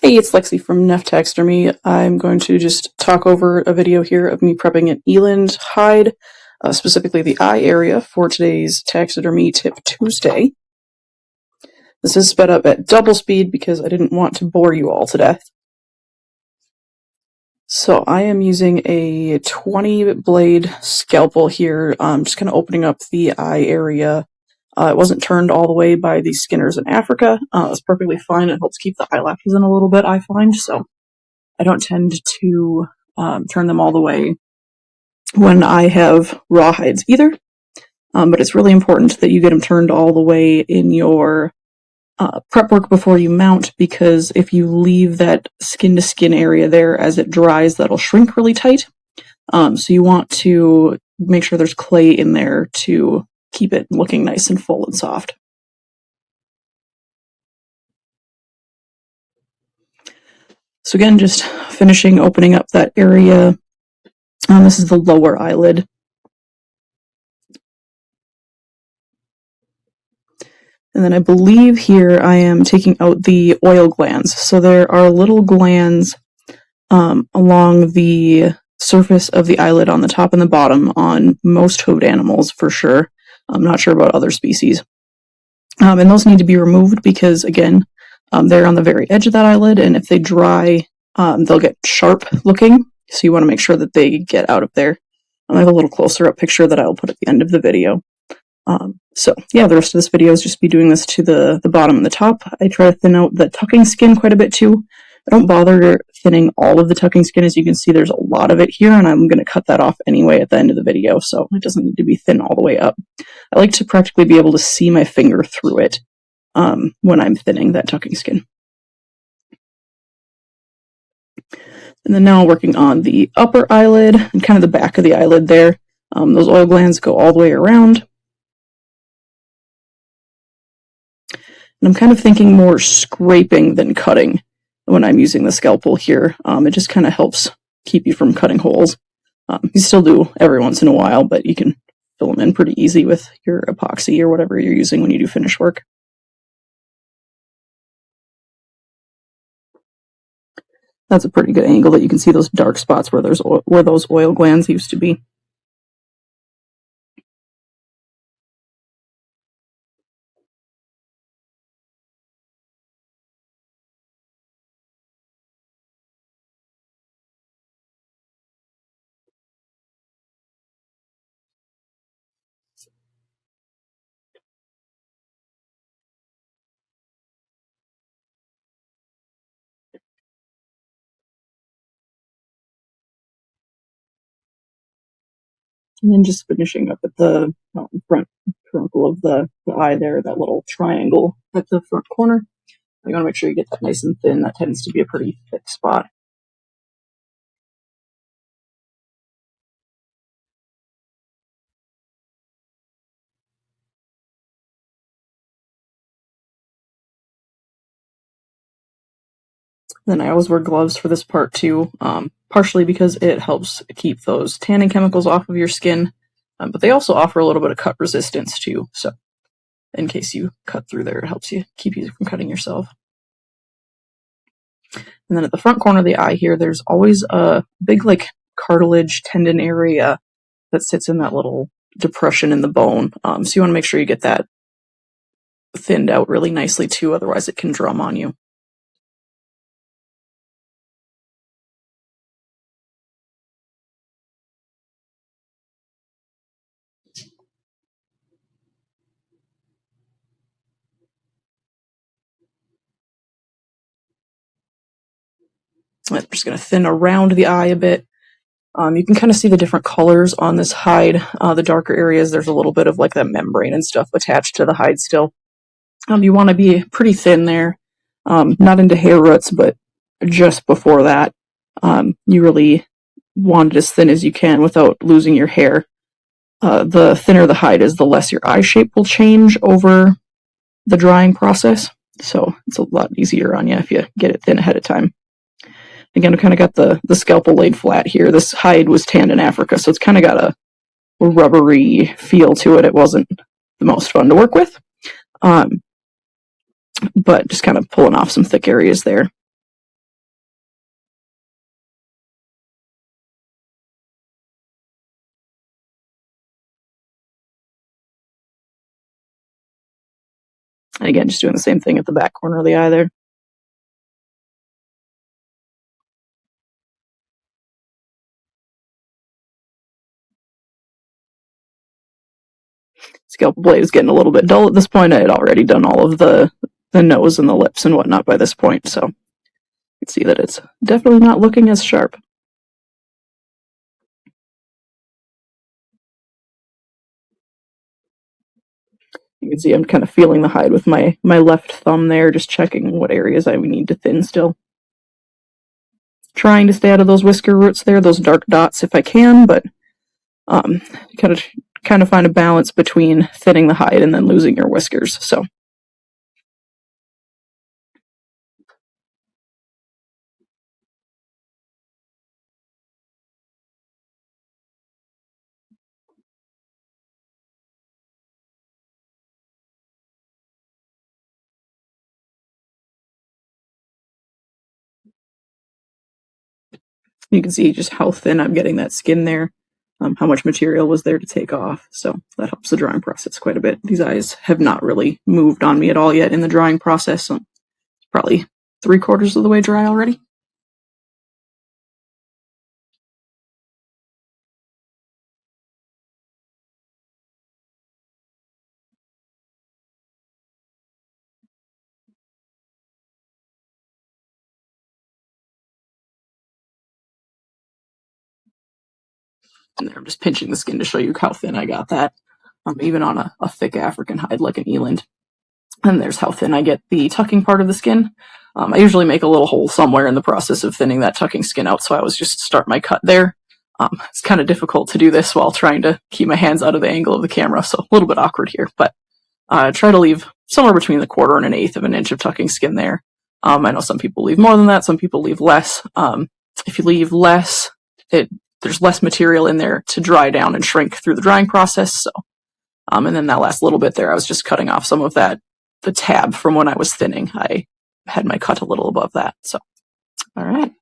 Hey, it's Lexi from Taxidermy. I'm going to just talk over a video here of me prepping an Eland hide, specifically the eye area, for today's Taxidermy Tip Tuesday. This is sped up at double speed because I didn't want to bore you all to death. So I am using a 20 blade scalpel here, just kind of opening up the eye area. It wasn't turned all the way by the skinners in Africa. It's perfectly fine. It helps keep the eyelashes in a little bit, I find, so I don't tend to turn them all the way when I have raw hides either. But it's really important that you get them turned all the way in your prep work before you mount, because if you leave that skin-to-skin area there as it dries, that'll shrink really tight. So you want to make sure there's clay in there to keep it looking nice and full and soft. So again, just finishing opening up that area. This is the lower eyelid. And then I believe here I am taking out the oil glands. So there are little glands along the surface of the eyelid on the top and the bottom on most hoofed animals for sure. I'm not sure about other species. And those need to be removed because, again, they're on the very edge of that eyelid, and if they dry, they'll get sharp looking. So you want to make sure that they get out of there. I have a little closer up picture that I'll put at the end of the video. So yeah, the rest of this video is just be doing this to the bottom and the top. I try to thin out the tucking skin quite a bit too. I don't bother thinning all of the tucking skin. As you can see, there's a lot of it here, and I'm going to cut that off anyway at the end of the video, so it doesn't need to be thin all the way up. I like to practically be able to see my finger through it when I'm thinning that tucking skin. And then now working on the upper eyelid and kind of the back of the eyelid there. Those oil glands go all the way around. And I'm kind of thinking more scraping than cutting when I'm using the scalpel here. It just kind of helps keep you from cutting holes. You still do every once in a while, but you can fill them in pretty easy with your epoxy or whatever you're using when you do finish work. That's a pretty good angle that you can see those dark spots where those oil glands used to be. And then just finishing up at the front truncle of the eye there, that little triangle at the front corner. You want to make sure you get that nice and thin. That tends to be a pretty thick spot. Then I always wear gloves for this part too, partially because it helps keep those tanning chemicals off of your skin, but they also offer a little bit of cut resistance too, so in case you cut through there, it helps you keep you from cutting yourself. And then at the front corner of the eye here, there's always a big like cartilage tendon area that sits in that little depression in the bone, so you want to make sure you get that thinned out really nicely too, otherwise it can drum on you. I'm just going to thin around the eye a bit. You can kind of see the different colors on this hide. The darker areas, there's a little bit of like that membrane and stuff attached to the hide still. You want to be pretty thin there, not into hair roots, but just before that. You really want it as thin as you can without losing your hair. The thinner the hide is, the less your eye shape will change over the drying process. So it's a lot easier on you if you get it thin ahead of time. Again, I kind of got the scalpel laid flat here. This hide was tanned in Africa, so it's kind of got a rubbery feel to it. It wasn't the most fun to work with, but just kind of pulling off some thick areas there. And again, just doing the same thing at the back corner of the eye there. Scalpel blade is getting a little bit dull at this point. I had already done all of the nose and the lips and whatnot by this point, so you can see that it's definitely not looking as sharp. You can see I'm kind of feeling the hide with my left thumb there, just checking what areas I need to thin still. Trying to stay out of those whisker roots there, those dark dots if I can, but kind of find a balance between thinning the hide and then losing your whiskers. So you can see just how thin I'm getting that skin there, how much material was there to take off. So that helps the drying process quite a bit. These eyes have not really moved on me at all yet in the drying process. So it's probably 3/4 of the way dry already. And there, I'm just pinching the skin to show you how thin I got that, even on a thick African hide like an eland. And there's how thin I get the tucking part of the skin. I usually make a little hole somewhere in the process of thinning that tucking skin out, so I always just start my cut there. It's kind of difficult to do this while trying to keep my hands out of the angle of the camera, so a little bit awkward here, but try to leave somewhere between 1/4 and 1/8 of an inch of tucking skin there. I know some people leave more than that, some people leave less. If you leave less, there's less material in there to dry down and shrink through the drying process. So, and then that last little bit there, I was just cutting off some of that, the tab from when I was thinning. I had my cut a little above that. So, all right.